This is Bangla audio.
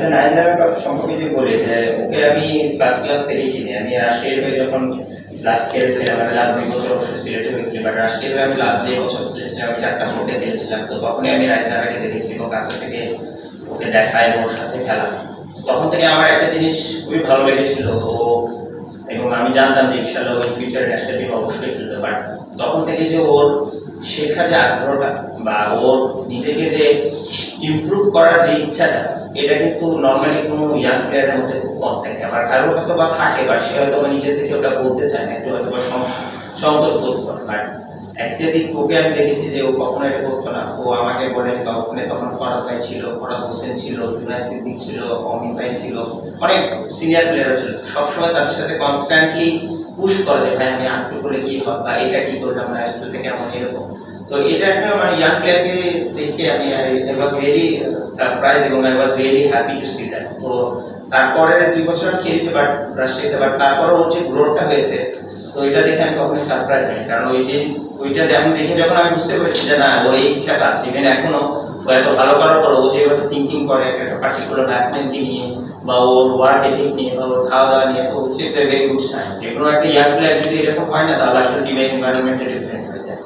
আসলে নাইজেরিয়ার কথা সম্পর্কে যে বলি যে ওকে আমি ক্লাস থেকেই চিনি। আমি রাশিয়ার হয়ে যখন লাস্ট খেলেছিলাম, আমি লাস্ট 2 বছর অবশ্যই সিলেটে হয়ে খেলি, বাট রাশিয়ার হয়ে আমি লাস্ট যে বছর খেলেছিলাম আমি 4টা ফোর্টে খেলেছিলাম। তো তখনই আমি রাইজারাকে দেখেছি এবং কাছে থেকে ওকে দেখা এবং ওর সাথে খেলা। তখন থেকে আমার একটা জিনিস খুবই ভালো লেগেছিল ও, এবং আমি জানতাম যে ইনশাআল্লাহ ওই ফিউচার ন্যাশনাল টিম অবশ্যই খেলবে। বাট তখন থেকে যে ওর শেখার যে আগ্রহটা বা ওর নিজেকে যে ইমপ্রুভ করার যে ইচ্ছাটা, এটা কিন্তু নর্মালি কোনো ইয়াং প্লেয়ারের মধ্যে খুব কম থাকে। আবার কারো হয়তো বা থাকে, বা সে হয়তো নিজে থেকে ওটা বলতে চায় না, একটু হয়তো বা সংকোচ বোধ করে। বাট অ্যাথলেটিক ওকে আমি দেখেছি যে ও কখনো এটা করতো না। ও আমাকে বলে, বা ওখানে তখন ফরাদ ভাই ছিল, ফরাদ হোসেন ছিল, জুনায়েদ সিদ্দিক ছিল, অমিত ভাই ছিল, অনেক সিনিয়র প্লেয়ার ছিল, সবসময় তার সাথে কনস্ট্যান্টলি পুশ করে যে ভাই আমি আটটু করে কি হয় বা এটা কি করলাম না স্কুল থেকে এমন এরকম। তো এটা একটা আমার ইয়াং প্লেয়ারকে দেখে আমি আই ওয়াজ ভেরি সারপ্রাইজ এবং I was very happy to see that. তো তারপরে 2 বছর আমি খেলতে রাশিয়াতে, বাট তারপরে ওর যে গ্রোথটা হয়েছে, তো এটা দেখে আমি কখনোই সারপ্রাইজ হইনি। কারণ ওইটা আমি দেখে যখন আমি বুঝতে পেরেছি যে না ওর এই ইচ্ছাটা আছে, ইভেন এখনো ও এত ভালো করার পর ও যেভাবে থিঙ্কিং করে একটা পার্টিকুলার ব্যাটসম্যানকে নিয়ে বা ওর ওয়ার্ক এথিক নিয়ে বা ওর খাওয়া দাওয়া নিয়ে, তো it's a very good sign. যে কোনো একটা ইয়াং প্লেয়ার যদি এরকম হয় না, তাহলে আসলে টিমের এনভায়রনমেন্টটা ডিফারেন্ট।